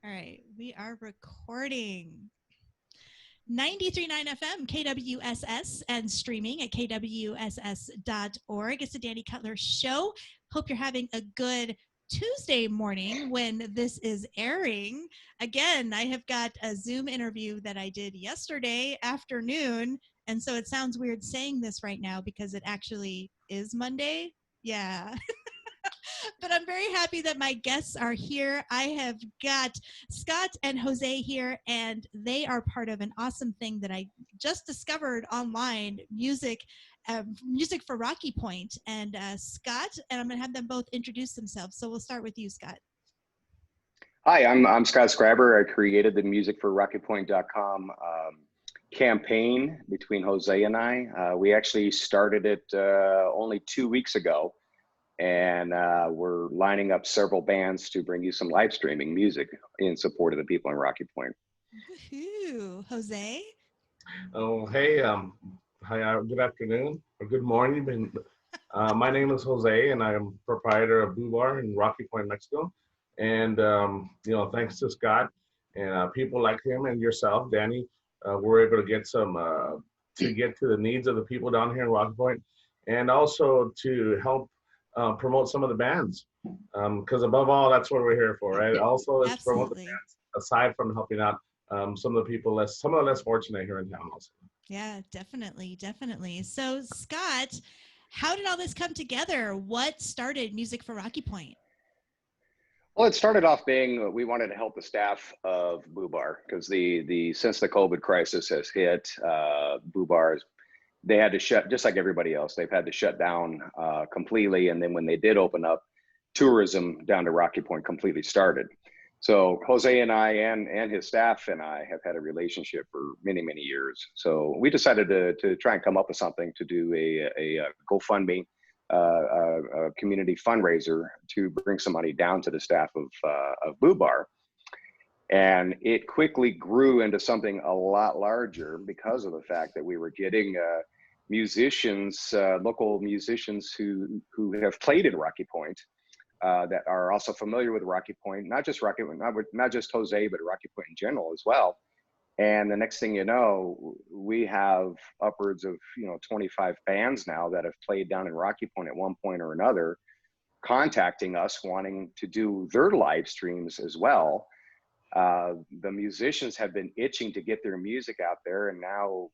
All right, we are recording. 93.9 FM, KWSS, and streaming at kwss.org. It's the Danny Cutler Show. Hope you're having a good Tuesday morning when this is airing. Again, I have got a Zoom interview that I did yesterday afternoon, and so it sounds weird saying this right now because it actually is Monday. Yeah. But I'm very happy that my guests are here. I have got Scott and Jose here, and they are part of an awesome thing that I just discovered online, music for Rocky Point. And Scott, and I'm going to have them both introduce themselves. So we'll start with you, Scott. Hi, I'm Scott Scriber. I created the musicforrockypoint.com campaign between Jose and I. We actually started it only 2 weeks ago. And we're lining up several bands to bring you some live streaming music in support of the people in Rocky Point. Woohoo. Jose? Oh, hey, hi, good afternoon or good morning. My name is Jose, and I'm proprietor of Blue Bar in Rocky Point, Mexico. And, thanks to Scott and people like him and yourself, Danny, we're able to get to get to the needs of the people down here in Rocky Point, and also to help promote some of the bands, because above all, that's what we're here for, right? Also, is promote the bands aside from helping out some of the less fortunate here in town also. Yeah, definitely. So, Scott, how did all this come together? What started Music for Rocky Point? Well, it started off being we wanted to help the staff of Boo Bar because since the COVID crisis has hit, Boo Bars, they had to shut, just like everybody else, they've had to shut down completely. And then when they did open up, tourism down to Rocky Point completely started. So Jose and I and his staff and I have had a relationship for many, many years. So we decided to try and come up with something to do a GoFundMe, a community fundraiser to bring some money down to the staff of Boo Bar. And it quickly grew into something a lot larger because of the fact that we were getting musicians, local musicians who have played in Rocky Point, that are also familiar with Rocky Point, not just Rocky Point, not just Jose, but Rocky Point in general as well. And the next thing you know, we have upwards of 25 bands now that have played down in Rocky Point at one point or another, contacting us wanting to do their live streams as well. The musicians have been itching to get their music out there, and now,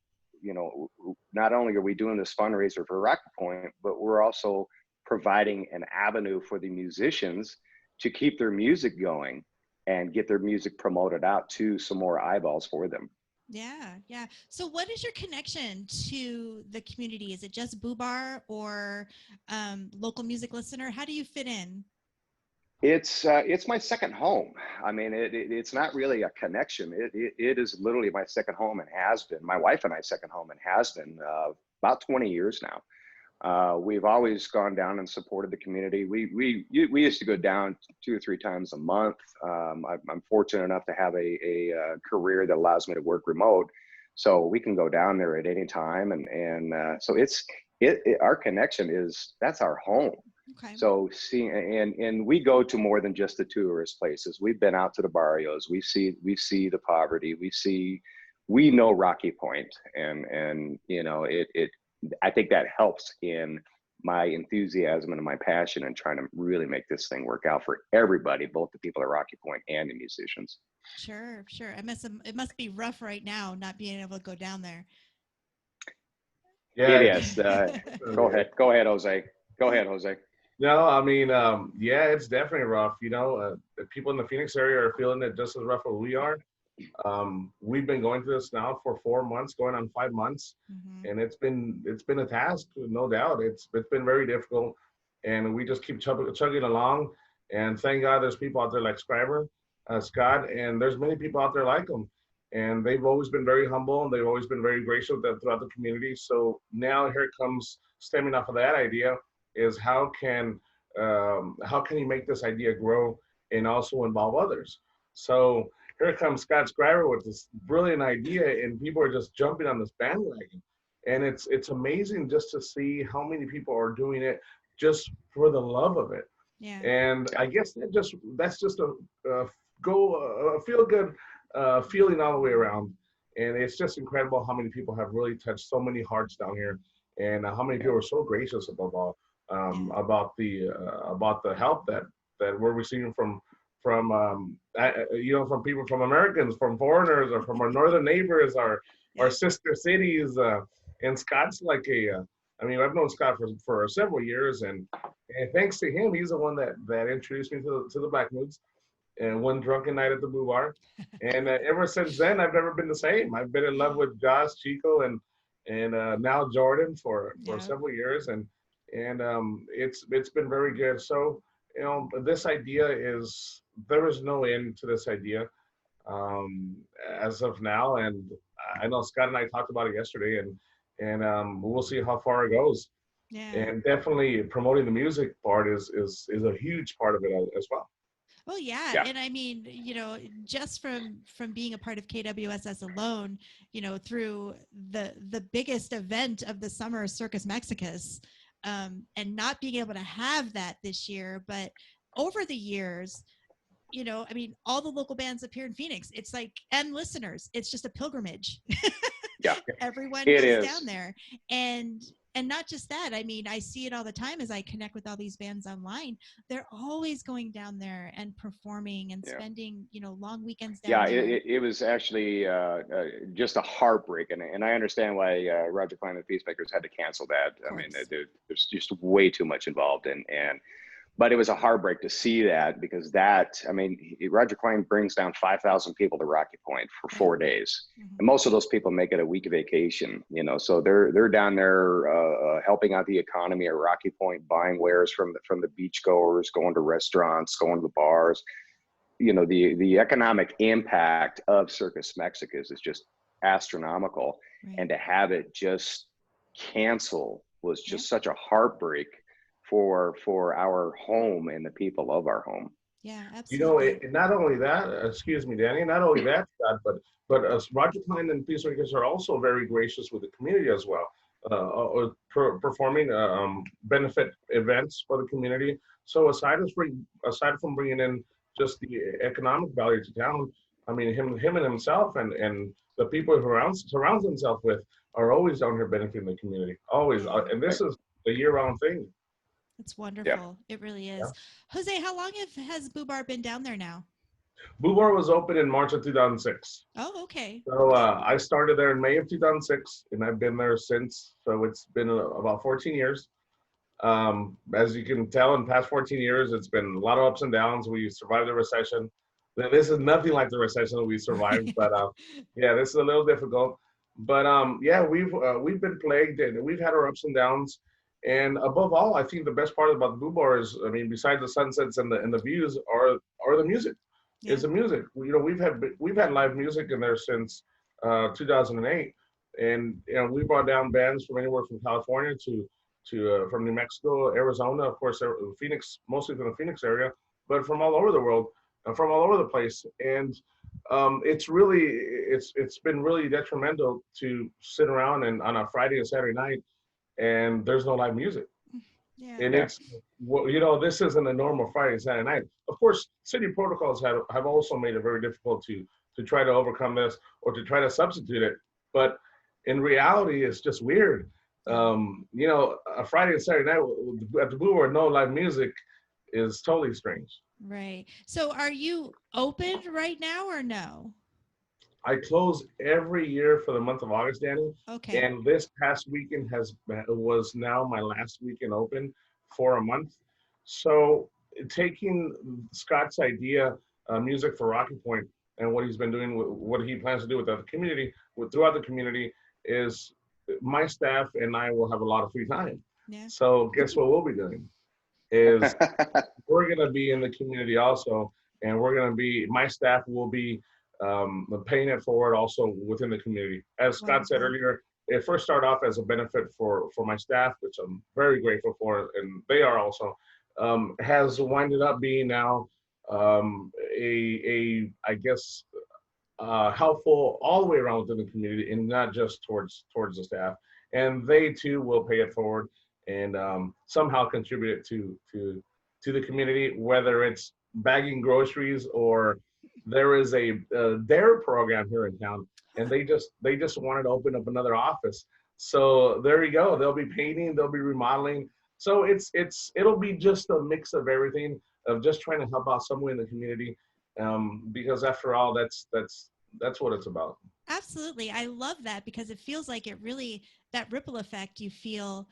not only are we doing this fundraiser for Rocky Point, but we're also providing an avenue for the musicians to keep their music going and get their music promoted out to some more eyeballs for them. Yeah. So what is your connection to the community? Is it just Boo Bar or local music listener? How do you fit in? It's my second home. I mean, it's not really a connection. It is literally my second home and has been. My wife and I's second home and has been about 20 years now. We've always gone down and supported the community. We used to go down 2 or 3 times a month. I'm fortunate enough to have a career that allows me to work remote, so we can go down there at any time. And so our connection that's our home. Okay. So and we go to more than just the tourist places. We've been out to the barrios. We see the poverty. We know Rocky Point, and I think that helps in my enthusiasm and my passion and trying to really make this thing work out for everybody, both the people at Rocky Point and the musicians. Sure. It must be rough right now not being able to go down there. Yeah, it is. Go ahead, Jose. Go ahead, Jose. No, I mean, yeah, it's definitely rough. The people in the Phoenix area are feeling it just as rough as we are. We've been going through this now for 4 months, going on 5 months, and it's been a task, no doubt. It's been very difficult, and we just keep chugging along. And thank God, there's people out there like Scriber, Scott, and there's many people out there like them. And they've always been very humble, and they've always been very gracious throughout the community. So now here it comes, stemming off of that idea, is how can you make this idea grow and also involve others? So here comes Scott Scriber with this brilliant idea, and people are just jumping on this bandwagon. And it's amazing just to see how many people are doing it just for the love of it. Yeah. And I guess that's just feel good feeling all the way around. And it's just incredible how many people have really touched so many hearts down here, and how many people are so gracious above all, about the help that we're receiving from from people, from Americans, from foreigners, or from our northern neighbors, our sister cities. And Scott's like I mean, I've known Scott for several years, and thanks to him, he's the one that introduced me to the Black Moods, and one drunken night at the Blue Bar. And ever since then, I've never been the same. I've been in love with Josh, Chico, and now Jordan for several years, and it's been very good. So this idea there is no end to this idea as of now, and I know Scott and I talked about it yesterday, and we'll see how far it goes. Yeah. And definitely promoting the music part is a huge part of it as well. Well, yeah. And I mean, just from being a part of KWSS alone, through the biggest event of the summer, Circus Mexicus, and not being able to have that this year, but over the years, I mean, all the local bands up here in Phoenix, it's like, and listeners, it's just a pilgrimage. Yeah, everyone goes down there, and not just that. I mean, I see it all the time as I connect with all these bands online. They're always going down there and performing and spending, long weekends down there. It was actually just a heartbreak, and I understand why Roger Klein and the Peacemakers had to cancel that. I mean, there's just way too much involved, but it was a heartbreak to see that, because Roger Klein brings down 5,000 people to Rocky Point for 4 days. Mm-hmm. And most of those people make it a week vacation, so they're down there helping out the economy at Rocky Point, buying wares from the beachgoers, going to restaurants, going to the bars. The economic impact of Circus Mexicus is just astronomical. Right. And to have it just cancel was just such a heartbreak for our home and the people of our home. Yeah, absolutely. Not only that, excuse me, Danny, not only that, Scott, but Roger Klein and Peacemakers are also very gracious with the community as well, performing benefit events for the community. So aside from bringing in just the economic value to town, I mean, him and himself and the people he surrounds himself with are always down here benefiting the community, always. And this is a year-round thing. It's wonderful. Yeah. It really is. Yeah. Jose, how long has Boo Bar been down there now? Boo Bar was open in March of 2006. Oh, okay. So I started there in May of 2006, and I've been there since. So it's been about 14 years. As you can tell, in the past 14 years, it's been a lot of ups and downs. We survived the recession. This is nothing like the recession that we survived, but this is a little difficult. But we've been plagued, and we've had our ups and downs. And above all, I think the best part about the Boo Bar is, I mean, besides the sunsets and the views, are the music. Yeah. It's the music. We've had live music in there since 2008, and we brought down bands from anywhere from California to from New Mexico, Arizona, of course, Phoenix, mostly from the Phoenix area, but from all over the world, from all over the place. And it's been really detrimental to sit around and on a Friday and Saturday night, and there's no live music. Yeah. And it's, this isn't a normal Friday and Saturday night. Of course, city protocols have also made it very difficult to try to overcome this or to try to substitute it. But in reality, it's just weird. A Friday and Saturday night at the Blue Bar, no live music is totally strange. Right. So are you open right now or no? I close every year for the month of August, Danny. Okay. And this past weekend was now my last weekend open for a month. So taking Scott's idea, music for Rocky Point, and what he's been doing, what he plans to do with the community, throughout the community, is my staff and I will have a lot of free time. Yeah. So guess what we'll be doing is we're going to be in the community also, and my staff will be paying it forward also within the community. As Scott said earlier, it first started off as a benefit for my staff, which I'm very grateful for, and they are also, has winded up being now helpful all the way around within the community, and not just towards the staff. And they too will pay it forward and somehow contribute it to the community, whether it's bagging groceries or there is a DARE program here in town, and they just wanted to open up another office. So there you go. They'll be painting, they'll be remodeling. So it'll be just a mix of everything, of just trying to help out someone in the community, because after all, that's what it's about. Absolutely. I love that because it feels like it really, that ripple effect you feel,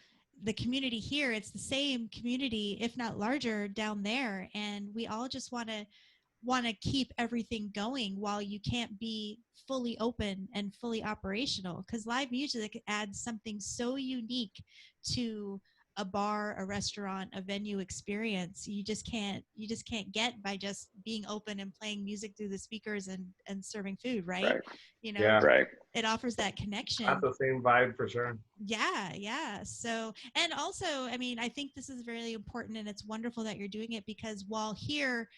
the community here, it's the same community, if not larger, down there. And we all just want to keep everything going while you can't be fully open and fully operational, because live music adds something so unique to a bar, a restaurant, a venue experience. You just can't get by just being open and playing music through the speakers and serving food, right? Right. You know, Yeah, Right. it offers that connection. not the same vibe for sure. Yeah. So, and also, I mean, I think this is really important, and it's wonderful that you're doing it, because while here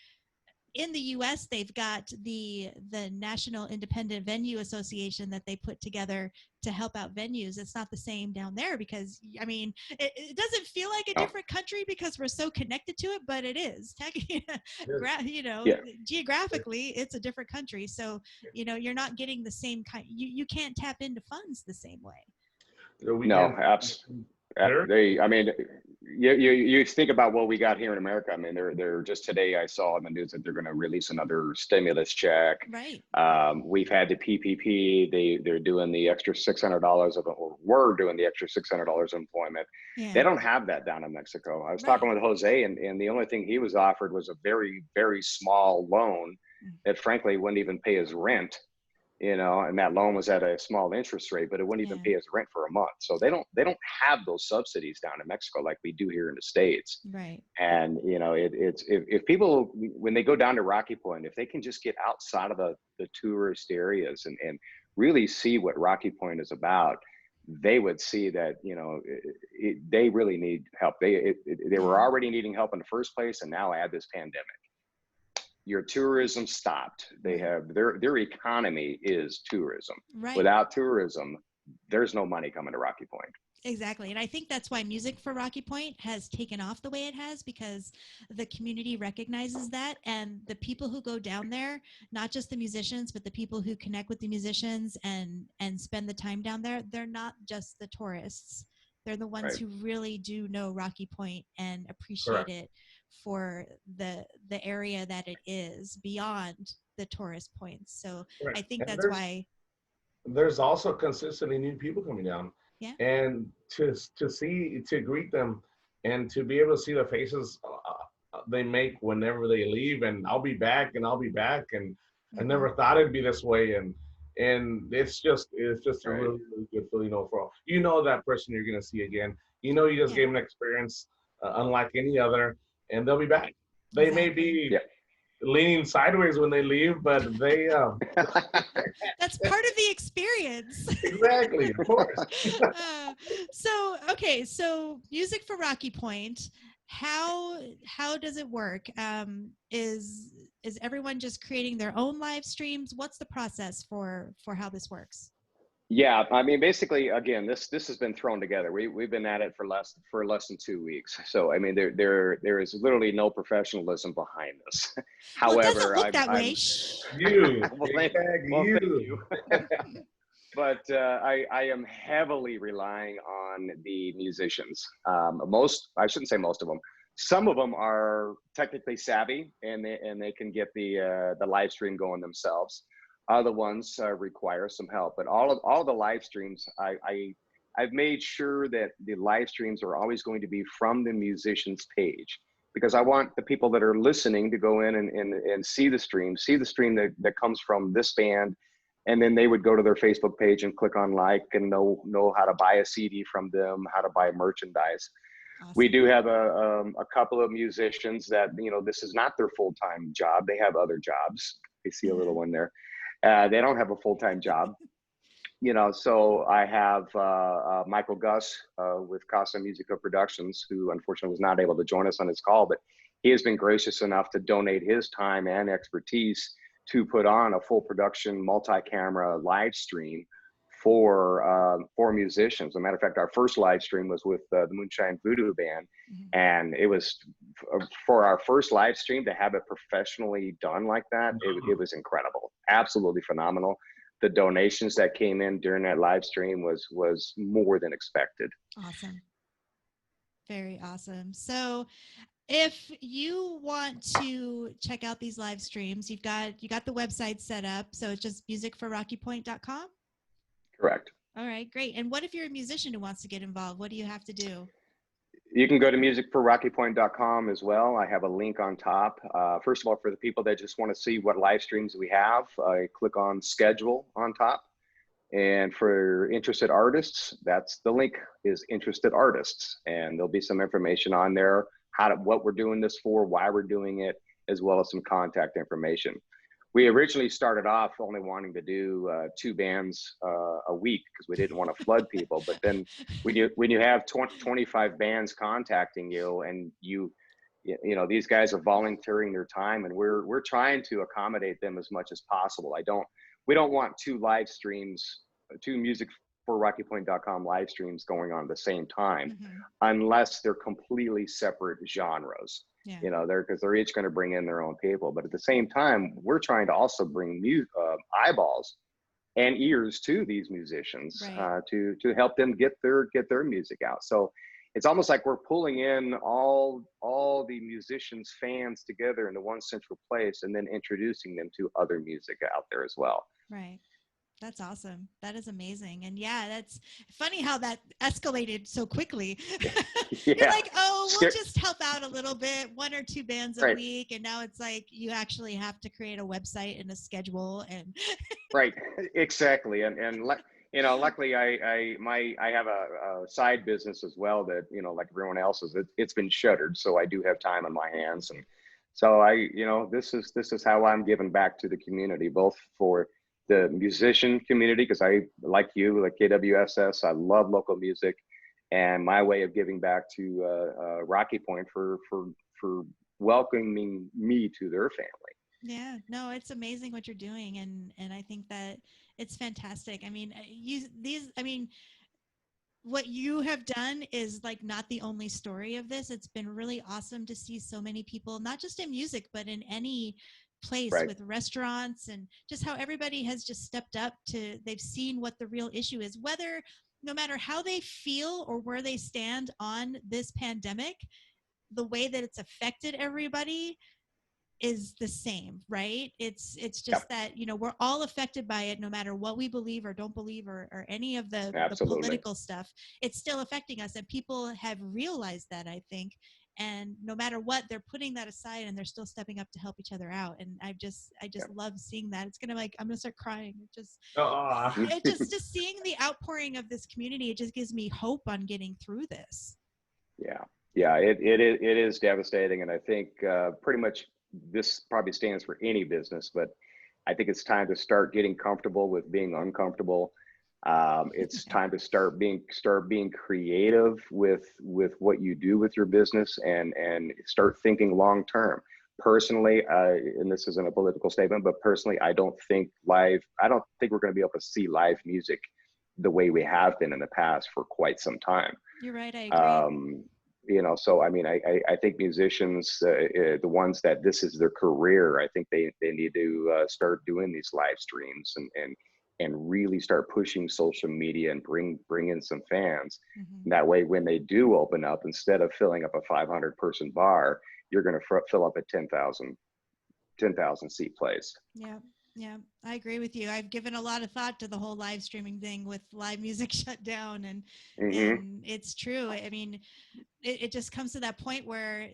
in the US, they've got the National Independent Venue Association that they put together to help out venues. It's not the same down there, because, I mean, it doesn't feel like a different country because we're so connected to it, but it is. You know, Yeah. geographically, it's a different country. So, you know, you're not getting the same kind, you can't tap into funds the same way. No, absolutely. I mean, you think about what we got here in America. I mean, they're just today I saw in the news that they're going to release another stimulus check. Right. We've had the PPP. They're doing the extra $600 or we're doing the extra $600 employment. Yeah. They don't have that down in Mexico. I was talking with Jose, and the only thing he was offered was a very, very small loan that frankly wouldn't even pay his rent. You know, and that loan was at a small interest rate, but it wouldn't even pay his rent for a month. So they don't have those subsidies down in Mexico like we do here in the States. Right. And you know, it's if people, when they go down to Rocky Point, if they can just get outside of the tourist areas and really see what Rocky Point is about, they would see that, you know, they really need help. They were already needing help in the first place, and now add this pandemic. Your tourism stopped. They have their economy is tourism. Right. Without tourism, there's no money coming to Rocky Point. Exactly. And I think that's why music for Rocky Point has taken off the way it has, because the community recognizes that. And the people who go down there, not just the musicians, but the people who connect with the musicians and spend the time down there, they're not just the tourists. They're the ones who really do know Rocky Point and appreciate it for the area that it is beyond the tourist points. So I think and that's why there's also consistently new people coming down. Yeah. And to greet them and to be able to see the faces they make whenever they leave, and I'll be back, and I never thought it'd be this way, and it's just a really, really good feeling overall. You know that person you're gonna see again. You know you just gave them an experience unlike any other, and they'll be back. They may be leaning sideways when they leave, but they that's part of the experience. Exactly, of course. So music for Rocky Point, how does it work? Is everyone just creating their own live streams? What's the process for how this works? Yeah, I mean, basically, again, this has been thrown together. We've been at it for less than 2 weeks. So I mean, there is literally no professionalism behind this. Well, However, it doesn't look that way. Thank you. But I am heavily relying on the musicians. I shouldn't say most of them. Some of them are technically savvy, and they can get the live stream going themselves. Other ones require some help, but all the live streams, I've made sure that the live streams are always going to be from the musician's page, because I want the people that are listening to go in and see the stream that comes from this band, and then they would go to their Facebook page and click on like and know how to buy a CD from them, how to buy merchandise. Awesome. We do have a couple of musicians that, you know, this is not their full-time job. They have other jobs. I see a little one there. They don't have a full-time job, you know, so I have Michael Gus with Casa Musica Productions, who unfortunately was not able to join us on this call, but he has been gracious enough to donate his time and expertise to put on a full production multi-camera live stream for musicians. As a matter of fact, our first live stream was with the Moonshine Voodoo Band, and it was for our first live stream to have it professionally done like that. It was incredible, absolutely phenomenal. The donations that came in during that live stream was more than expected. Awesome. Very awesome. So if you want to check out these live streams, you got the website set up. So it's just musicforrockypoint.com? Correct. All right, great. And what if you're a musician who wants to get involved? What do you have to do? You can go to musicforrockypoint.com as well. I have a link on top. First of all, for the people that just want to see what live streams we have, I click on schedule on top. And for interested artists, that's the link, is interested artists. And there'll be some information on there, what we're doing this for, why we're doing it, as well as some contact information. We originally started off only wanting to do 2 bands a week because we didn't want to flood people. But then when you have 25 bands contacting you, and you know, these guys are volunteering their time, and we're trying to accommodate them as much as possible. We don't want 2 live streams, 2 musicforrockypoint.com live streams going on at the same time, unless they're completely separate genres. Yeah. You know, because they're each going to bring in their own people. But at the same time, we're trying to also bring eyeballs and ears to these musicians, right, to help them get their music out. So it's almost like we're pulling in all the musicians' fans together into one central place, and then introducing them to other music out there as well. Right. That's awesome. That is amazing. And yeah, that's funny how that escalated so quickly. Yeah. You're like, oh, we'll just help out a little bit, 1 or 2 bands a Right. week. And now it's like you actually have to create a website and a schedule. And Right. Exactly. And you know, luckily I have a side business as well that, you know, like everyone else's, it's been shuttered. So I do have time on my hands. And so you know, this is how I'm giving back to the community, both for the musician community, because I, like you, like KWSS, I love local music, and my way of giving back to Rocky Point for welcoming me to their family. yeah, no, it's amazing what you're doing. And I think that it's fantastic. I mean, what you have done is like not the only story of this. It's been really awesome to see so many people, not just in music, but in any place, Right. with restaurants, and just how everybody has just stepped up to, they've seen what the real issue is, whether, no matter how they feel or where they stand on this pandemic, the way that it's affected everybody is the same, right? It's just that, you know, we're all affected by it, no matter what we believe or don't believe, or any of the political stuff. It's still affecting us, and people have realized that, I think. And no matter what, they're putting that aside, and they're still stepping up to help each other out. And I just love seeing that. It's gonna, like, I'm gonna start crying. It just seeing the outpouring of this community, it just gives me hope on getting through this. Yeah, it is devastating, and I think pretty much this probably stands for any business, but I think it's time to start getting comfortable with being uncomfortable. It's time to start being creative with what you do with your business, and start thinking long term. Personally, and this isn't a political statement, but personally, I don't think we're going to be able to see live music the way we have been in the past for quite some time. You're right, I agree. You know, so I mean, I think musicians, the ones that this is their career, I think they need to start doing these live streams, and really start pushing social media, and bring in some fans. That way, when they do open up, instead of filling up a 500-person bar, you're going to fill up a 10,000 seat place. Yeah, I agree with you. I've given a lot of thought to the whole live streaming thing with live music shut down, and it's true. I mean, it just comes to that point where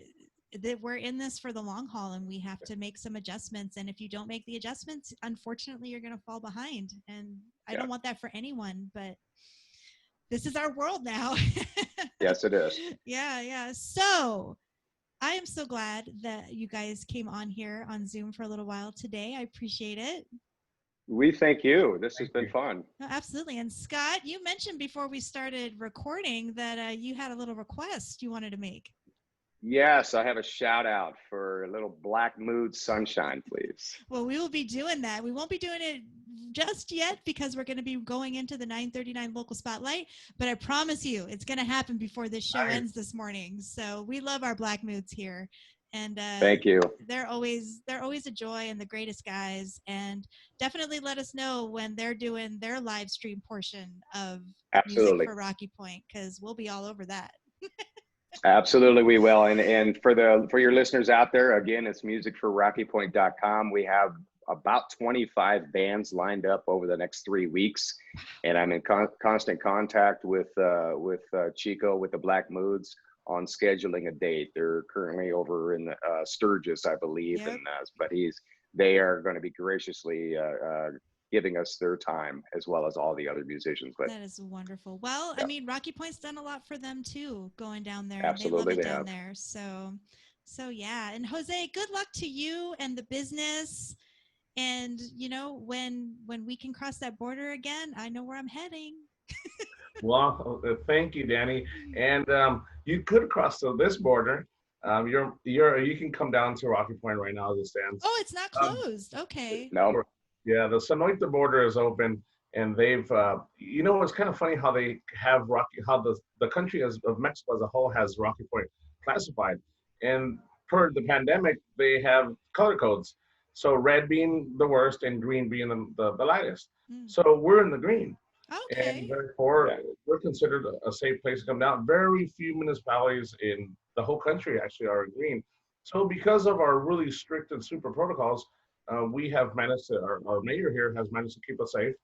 we're in this for the long haul, and we have to make some adjustments. And if you don't make the adjustments, unfortunately, you're going to fall behind. And I don't want that for anyone, but this is our world now. Yes, it is. Yeah. So I am so glad that you guys came on here on Zoom for a little while today. I appreciate it. We thank you. This has been fun. No, absolutely. And Scott, you mentioned before we started recording that you had a little request you wanted to make. Yes, I have a shout out for a little Black Mood Sunshine, please. Well, we will be doing that. We won't be doing it just yet because we're going to be going into the 9:39 local spotlight, but I promise you it's going to happen before this show ends this morning. So we love our Black Moods here. And thank you. They're always a joy and the greatest guys. And definitely let us know when they're doing their live stream portion of Absolutely. Music for Rocky Point, because we'll be all over that. Absolutely, we will. And for your listeners out there, again, it's musicforrockypoint.com. We have about 25 bands lined up over the next 3 weeks, and I'm in constant contact with Chico with the Black Moods on scheduling a date. They're currently over in Sturgis, I believe, Yep. and but they are going to be graciously giving us their time, as well as all the other musicians. But that is wonderful. Well, yeah. I mean, Rocky Point's done a lot for them too, going down there. Absolutely, they love it they down have. there. So yeah. And Jose, good luck to you and the business. And when we can cross that border again, I know where I'm heading. Well, thank you, Danny. And you could cross this border. You can come down to Rocky Point right now as it stands. Oh, it's not closed. Okay. No. Yeah, the Sonoita border is open, and they've it's kind of funny how they have the country of Mexico as a whole has Rocky Point classified, and per the pandemic they have color codes. So red being the worst and green being the lightest. So we're in the green. Okay. And therefore, we're considered a safe place to come down. Very few municipalities in the whole country actually are in green. So because of our really strict and super protocols, we have managed to, our mayor here has managed to keep us safe.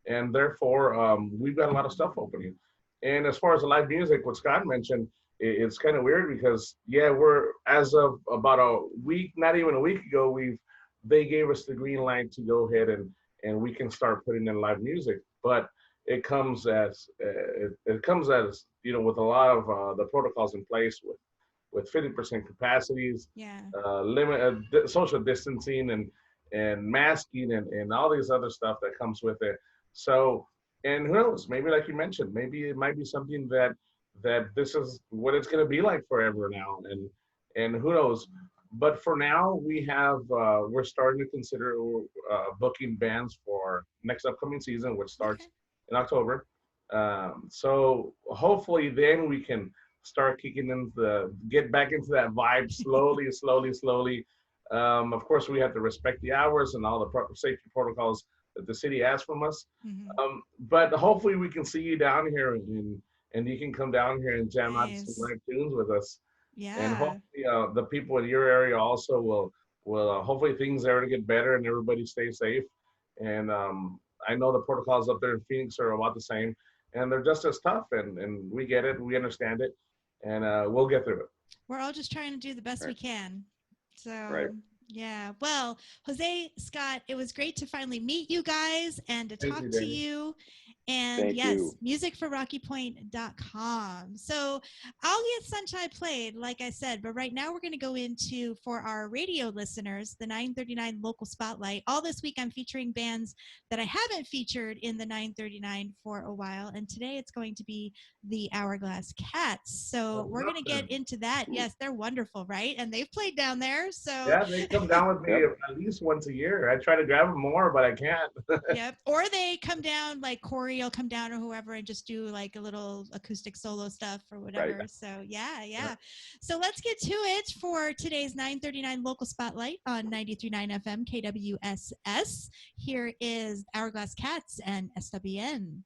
And therefore, we've got a lot of stuff opening. And as far as the live music, what Scott mentioned, it's kind of weird because, we're, as of about a week, not even a week ago, they gave us the green light to go ahead and we can start putting in live music. But it comes as with a lot of the protocols in place with 50% capacities, limit social distancing and masking and all these other stuff that comes with it. So, and who knows, maybe like you mentioned, maybe it might be something that this is what it's going to be like forever now, and who knows. But for now, we're starting to consider booking bands for next upcoming season, which starts in October. So hopefully then we can start get back into that vibe slowly. Of course, we have to respect the hours and all the safety protocols that the city asks from us. But hopefully we can see you down here and you can come down here and jam out some live tunes with us. Yeah. And hopefully the people in your area also will hopefully things there to get better and everybody stay safe. And I know the protocols up there in Phoenix are about the same, and they're just as tough. And we get it, we understand it, and we'll get through it. We're all just trying to do the best we can. So yeah. Well, Jose, Scott, it was great to finally meet you guys and to talk to you. And Thank you. musicforrockypoint.com. So I'll get Sunshine played, like I said, but right now we're going to go into, for our radio listeners, the 939 local spotlight. All this week I'm featuring bands that I haven't featured in the 939 for a while, and today it's going to be the Hourglass Cats. So we're going to get into that. Yes, they're wonderful, right? And they've played down there. So yeah, they come down with me at least once a year. I try to grab them more, but I can't. Yep. Or they come down, like Corey will come down or whoever and just do like a little acoustic solo stuff or whatever. Right. So yeah. So let's get to it for today's 939 local spotlight on 93.9 FM KWSS. Here is Hourglass Cats and SWN.